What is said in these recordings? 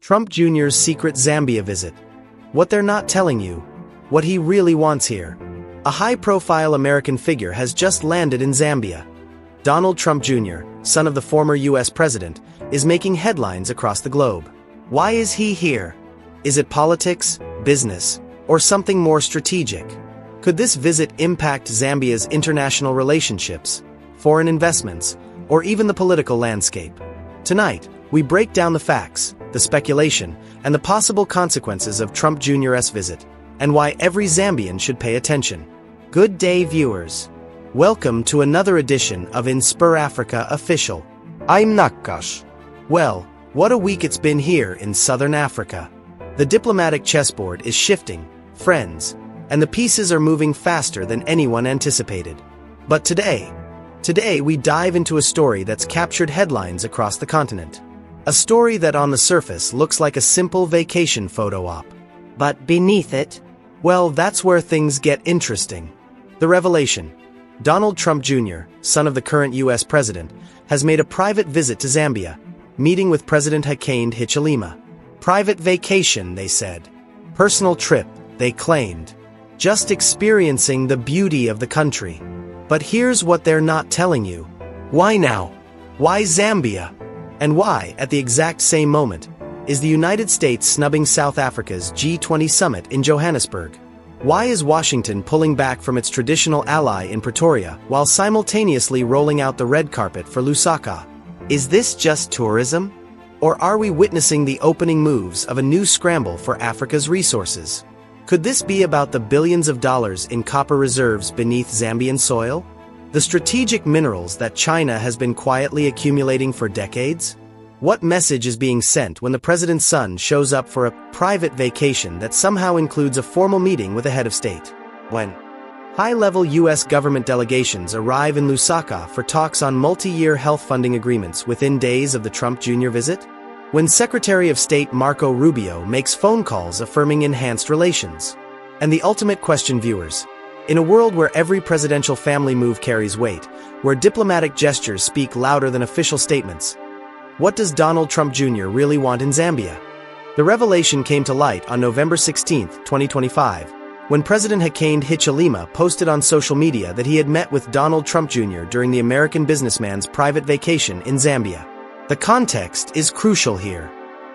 Trump Jr.'s secret Zambia visit. What they're not telling you. What he really wants here. A high-profile American figure has just landed in Zambia. Donald Trump Jr., son of the former U.S. president, is making headlines across the globe. Why is he here? Is it politics, business, or something more strategic? Could this visit impact Zambia's international relationships, foreign investments, or even the political landscape? Tonight, we break down the facts, the speculation, and the possible consequences of Trump Jr.'s visit, and why every Zambian should pay attention. Good day, viewers. Welcome to another edition of InspirAfrica Official. I'm Nakash. Well, what a week it's been here in Southern Africa. The diplomatic chessboard is shifting, friends, and the pieces are moving faster than anyone anticipated. But today we dive into a story that's captured headlines across the continent. A story that on the surface looks like a simple vacation photo op. But beneath it, well, that's where things get interesting. The revelation. Donald Trump Jr., son of the current U.S. president, has made a private visit to Zambia, meeting with President Hakainde Hichilema. Private vacation, they said. Personal trip, they claimed. Just experiencing the beauty of the country. But here's what they're not telling you. Why now? Why Zambia? And why, at the exact same moment, is the United States snubbing South Africa's G20 summit in Johannesburg? Why is Washington pulling back from its traditional ally in Pretoria while simultaneously rolling out the red carpet for Lusaka? Is this just tourism? Or are we witnessing the opening moves of a new scramble for Africa's resources? Could this be about the billions of dollars in copper reserves beneath Zambian soil? The strategic minerals that China has been quietly accumulating for decades? What message is being sent when the president's son shows up for a private vacation that somehow includes a formal meeting with a head of state? When high-level U.S. government delegations arrive in Lusaka for talks on multi-year health funding agreements within days of the Trump Jr. visit? When Secretary of State Marco Rubio makes phone calls affirming enhanced relations? And the ultimate question, viewers. In a world where every presidential family move carries weight, where diplomatic gestures speak louder than official statements, what does Donald Trump Jr. really want in Zambia? The revelation came to light on November 16, 2025, when President Hakainde Hichilema posted on social media that he had met with Donald Trump Jr. during the American businessman's private vacation in Zambia. The context is crucial here.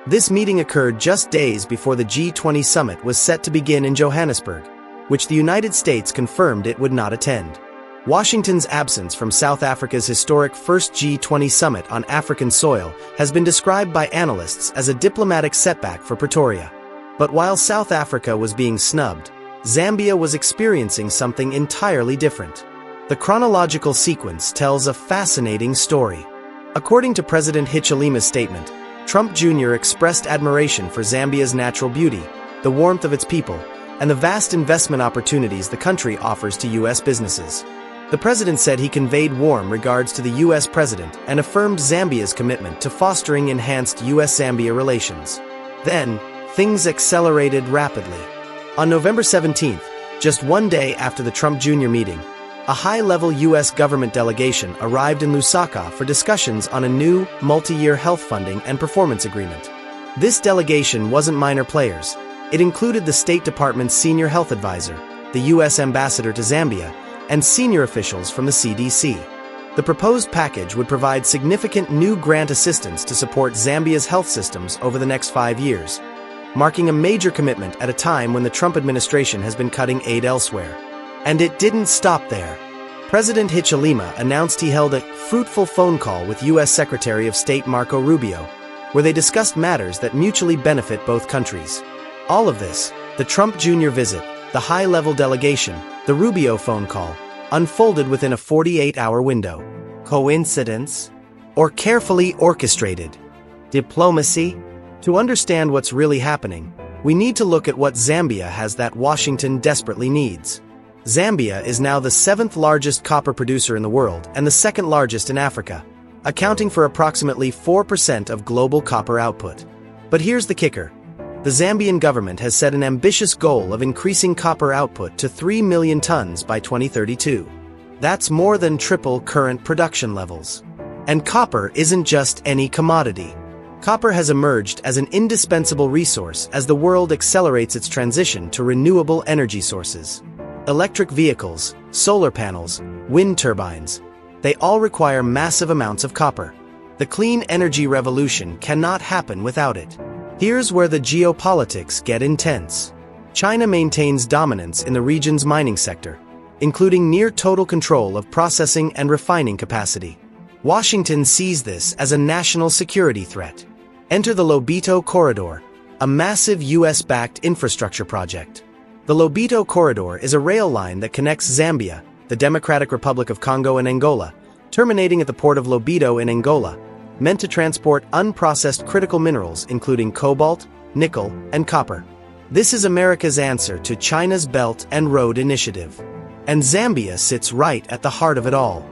This meeting occurred just days before the G20 summit was set to begin in Johannesburg, which the United States confirmed it would not attend. Washington's absence from South Africa's historic first G20 summit on African soil has been described by analysts as a diplomatic setback for Pretoria. But while South Africa was being snubbed, Zambia was experiencing something entirely different. The chronological sequence tells a fascinating story. According to President Hichilema's statement, Trump Jr. expressed admiration for Zambia's natural beauty, the warmth of its people, and the vast investment opportunities the country offers to U.S. businesses. The president said he conveyed warm regards to the U.S. president and affirmed Zambia's commitment to fostering enhanced U.S.-Zambia relations. Then, things accelerated rapidly. On November 17th, just one day after the Trump Jr. meeting, a high-level U.S. government delegation arrived in Lusaka for discussions on a new, multi-year health funding and performance agreement. This delegation wasn't minor players. It included the State Department's senior health advisor, the U.S. ambassador to Zambia, and senior officials from the CDC. The proposed package would provide significant new grant assistance to support Zambia's health systems over the next 5 years, marking a major commitment at a time when the Trump administration has been cutting aid elsewhere. And it didn't stop there. President Hichilema announced he held a fruitful phone call with U.S. Secretary of State Marco Rubio, where they discussed matters that mutually benefit both countries. All of this, the Trump Jr. visit, the high-level delegation, the Rubio phone call, unfolded within a 48-hour window. Coincidence? Or carefully orchestrated? Diplomacy? To understand what's really happening, we need to look at what Zambia has that Washington desperately needs. Zambia is now the 7th largest copper producer in the world and the 2nd largest in Africa, accounting for approximately 4% of global copper output. But here's the kicker. The Zambian government has set an ambitious goal of increasing copper output to 3 million tons by 2032. That's more than triple current production levels. And copper isn't just any commodity. Copper has emerged as an indispensable resource as the world accelerates its transition to renewable energy sources. Electric vehicles, solar panels, wind turbines, they all require massive amounts of copper. The clean energy revolution cannot happen without it. Here's where the geopolitics get intense. China maintains dominance in the region's mining sector, including near total control of processing and refining capacity. Washington sees this as a national security threat. Enter the Lobito Corridor, a massive US-backed infrastructure project. The Lobito Corridor is a rail line that connects Zambia, the Democratic Republic of Congo, and Angola, terminating at the port of Lobito in Angola, meant to transport unprocessed critical minerals including cobalt, nickel, and copper. This is America's answer to China's Belt and Road Initiative. And Zambia sits right at the heart of it all.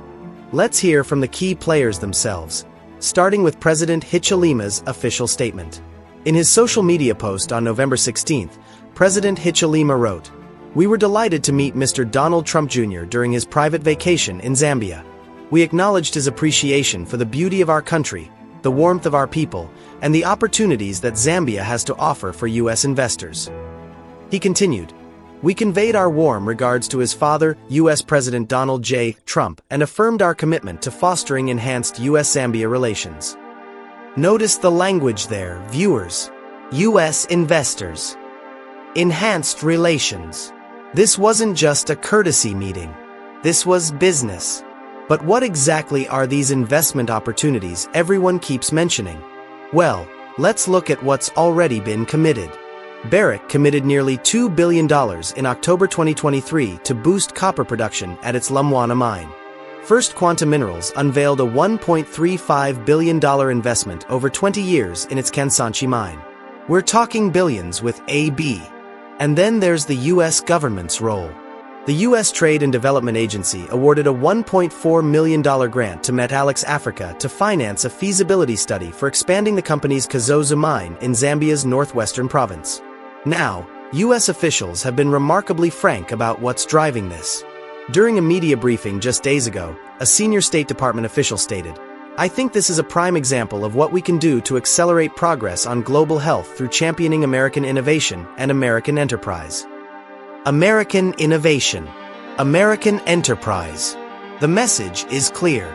Let's hear from the key players themselves, starting with President Hichilema's official statement. In his social media post on November 16th, President Hichilema wrote, "We were delighted to meet Mr. Donald Trump Jr. during his private vacation in Zambia. We acknowledged his appreciation for the beauty of our country, the warmth of our people, and the opportunities that Zambia has to offer for U.S. investors." He continued, "We conveyed our warm regards to his father, U.S. President Donald J. Trump, and affirmed our commitment to fostering enhanced U.S.-Zambia relations." Notice the language there, viewers. U.S. investors. Enhanced relations. This wasn't just a courtesy meeting. This was business. But what exactly are these investment opportunities everyone keeps mentioning? Well, let's look at what's already been committed. Barrick committed nearly $2 billion in October 2023 to boost copper production at its Lumwana mine. First Quantum Minerals unveiled a $1.35 billion investment over 20 years in its Kansanshi mine. We're talking billions with AB. And then there's the U.S. government's role. The U.S. Trade and Development Agency awarded a $1.4 million grant to Metallix Africa to finance a feasibility study for expanding the company's Kazozo mine in Zambia's northwestern province. Now, U.S. officials have been remarkably frank about what's driving this. During a media briefing just days ago, a senior State Department official stated, "I think this is a prime example of what we can do to accelerate progress on global health through championing American innovation and American enterprise." American innovation. American enterprise. The message is clear.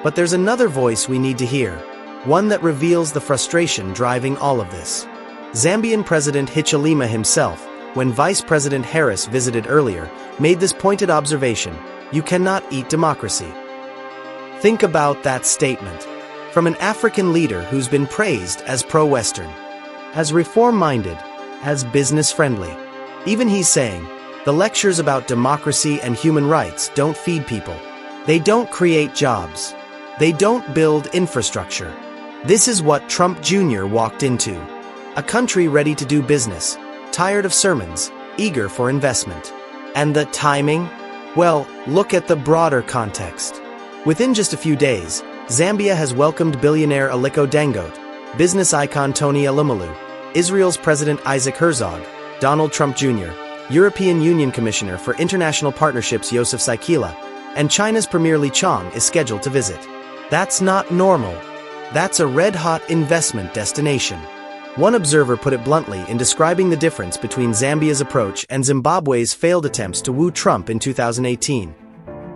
But there's another voice we need to hear, one that reveals the frustration driving all of this. Zambian President Hichilema himself, when Vice President Harris visited earlier, made this pointed observation: "You cannot eat democracy." Think about that statement. From an African leader who's been praised as pro-Western, as reform-minded, as business-friendly. Even he's saying, the lectures about democracy and human rights don't feed people. They don't create jobs. They don't build infrastructure. This is what Trump Jr. walked into. A country ready to do business, tired of sermons, eager for investment. And the timing? Well, look at the broader context. Within just a few days, Zambia has welcomed billionaire Aliko Dangote, business icon Tony Elumelu, Israel's President Isaac Herzog, Donald Trump Jr., European Union Commissioner for International Partnerships Joseph Saikila, and China's Premier Li Qiang is scheduled to visit. That's not normal. That's a red-hot investment destination. One observer put it bluntly in describing the difference between Zambia's approach and Zimbabwe's failed attempts to woo Trump in 2018.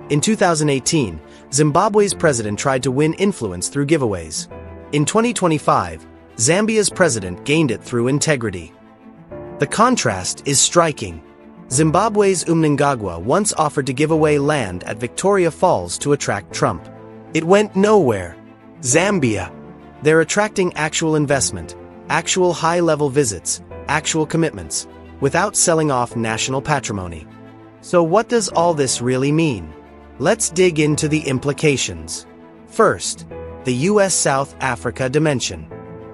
In 2018, Zimbabwe's president tried to win influence through giveaways. In 2025, Zambia's president gained it through integrity. The contrast is striking. Zimbabwe's Mnangagwa once offered to give away land at Victoria Falls to attract Trump. It went nowhere. Zambia. They're attracting actual investment, actual high-level visits, actual commitments, without selling off national patrimony. So what does all this really mean? Let's dig into the implications. First, the U.S.-South Africa dimension.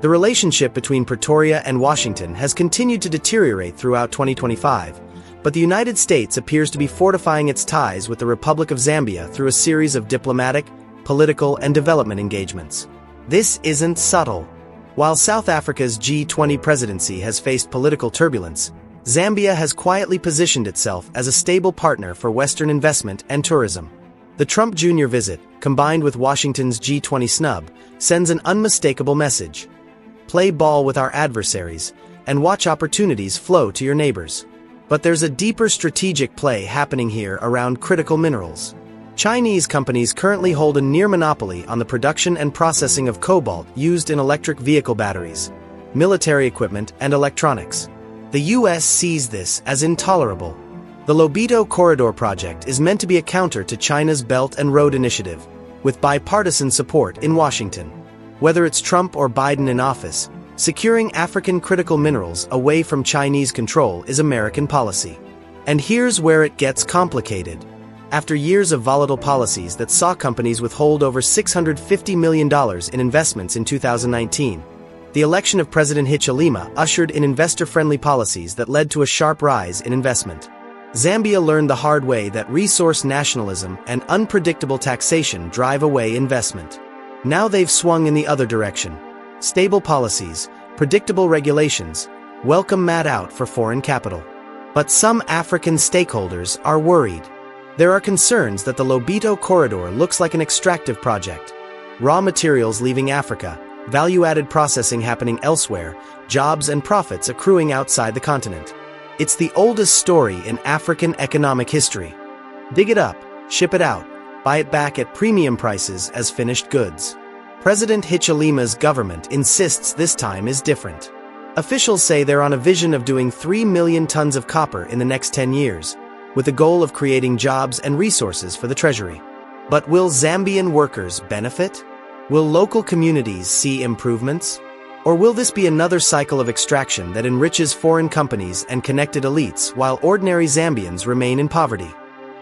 The relationship between Pretoria and Washington has continued to deteriorate throughout 2025, but the United States appears to be fortifying its ties with the Republic of Zambia through a series of diplomatic, political, and development engagements. This isn't subtle. While South Africa's G20 presidency has faced political turbulence, Zambia has quietly positioned itself as a stable partner for Western investment and tourism. The Trump Jr. visit, combined with Washington's G20 snub, sends an unmistakable message. play ball with our adversaries, and watch opportunities flow to your neighbors. But there's a deeper strategic play happening here around critical minerals. Chinese companies currently hold a near monopoly on the production and processing of cobalt used in electric vehicle batteries, military equipment, and electronics. The US sees this as intolerable. The Lobito Corridor project is meant to be a counter to China's Belt and Road Initiative, with bipartisan support in Washington. Whether it's Trump or Biden in office, securing African critical minerals away from Chinese control is American policy. And here's where it gets complicated. After years of volatile policies that saw companies withhold over $650 million in investments in 2019, the election of President Hichilema ushered in investor-friendly policies that led to a sharp rise in investment. Zambia learned the hard way that resource nationalism and unpredictable taxation drive away investment. Now they've swung in the other direction. Stable policies, predictable regulations, welcome Matt out for foreign capital. But some African stakeholders are worried. There are concerns that the Lobito Corridor looks like an extractive project. Raw materials leaving Africa, value-added processing happening elsewhere, jobs and profits accruing outside the continent. It's the oldest story in African economic history. Dig it up, ship it out, buy it back at premium prices as finished goods. President Hichilema's government insists this time is different. Officials say they're on a vision of doing 3 million tons of copper in the next 10 years, with the goal of creating jobs and resources for the treasury. But will Zambian workers benefit? Will local communities see improvements? Or will this be another cycle of extraction that enriches foreign companies and connected elites while ordinary Zambians remain in poverty?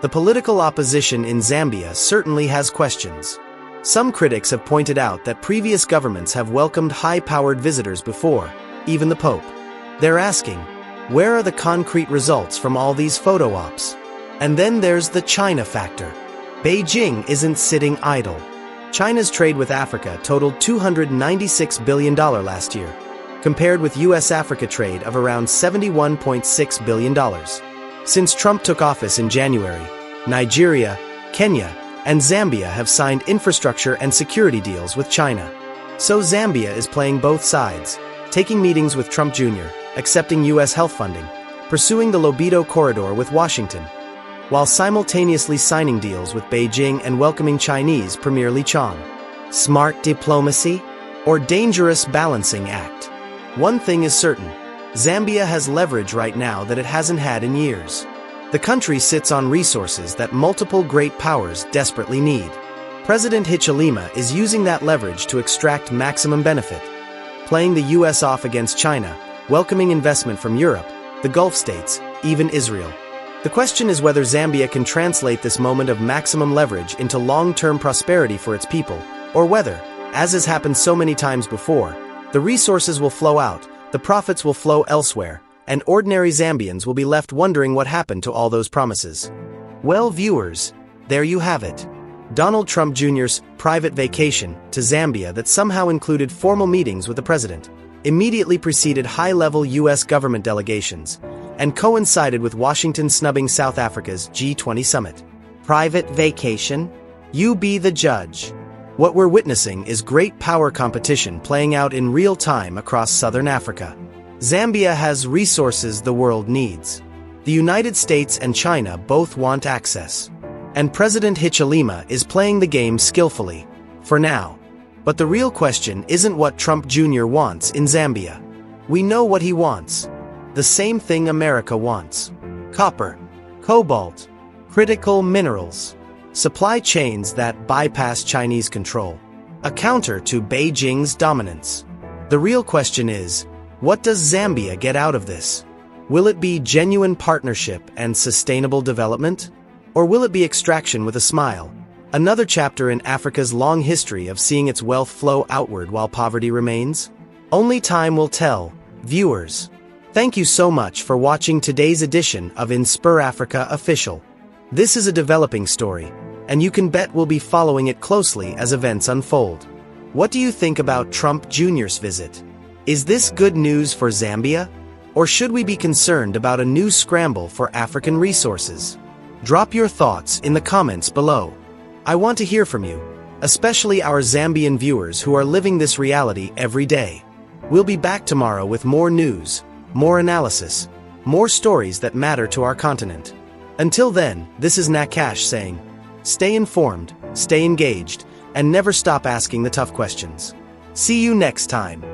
The political opposition in Zambia certainly has questions. Some critics have pointed out that previous governments have welcomed high-powered visitors before, even the Pope. They're asking, where are the concrete results from all these photo ops? And then there's the China factor. Beijing isn't sitting idle. China's trade with Africa totaled $296 billion last year, compared with US-Africa trade of around $71.6 billion. Since Trump took office in January, Nigeria, Kenya, and Zambia have signed infrastructure and security deals with China. So Zambia is playing both sides, taking meetings with Trump Jr., accepting US health funding, pursuing the Lobito Corridor with Washington, while simultaneously signing deals with Beijing and welcoming Chinese Premier Li Qiang. Smart diplomacy or dangerous balancing act? One thing is certain, Zambia has leverage right now that it hasn't had in years. The country sits on resources that multiple great powers desperately need. President Hichilema is using that leverage to extract maximum benefit, playing the US off against China, welcoming investment from Europe, the Gulf states, even Israel. The question is whether Zambia can translate this moment of maximum leverage into long-term prosperity for its people, or whether, as has happened so many times before, the resources will flow out, the profits will flow elsewhere, and ordinary Zambians will be left wondering what happened to all those promises. Well, viewers, there you have it. Donald Trump Jr.'s private vacation to Zambia that somehow included formal meetings with the president, immediately preceded high-level US government delegations, and coincided with Washington snubbing South Africa's G20 summit. Private vacation? You be the judge. What we're witnessing is great power competition playing out in real time across southern Africa. Zambia has resources the world needs. The United States and China both want access. And President Hichilema is playing the game skillfully, for now. But the real question isn't what Trump Jr. wants in Zambia. We know what he wants. The same thing America wants. Copper, cobalt, critical minerals, supply chains that bypass Chinese control, a counter to Beijing's dominance. The real question is, what does Zambia get out of this? Will it be genuine partnership and sustainable development? Or will it be extraction with a smile? Another chapter in Africa's long history of seeing its wealth flow outward while poverty remains? Only time will tell, viewers. Thank you so much for watching today's edition of InspirAfrica Official. This is a developing story, and you can bet we'll be following it closely as events unfold. What do you think about Trump Jr.'s visit? Is this good news for Zambia? Or should we be concerned about a new scramble for African resources? Drop your thoughts in the comments below. I want to hear from you, especially our Zambian viewers who are living this reality every day. We'll be back tomorrow with more news, more analysis, more stories that matter to our continent. Until then, this is Nakash saying, stay informed, stay engaged, and never stop asking the tough questions. See you next time.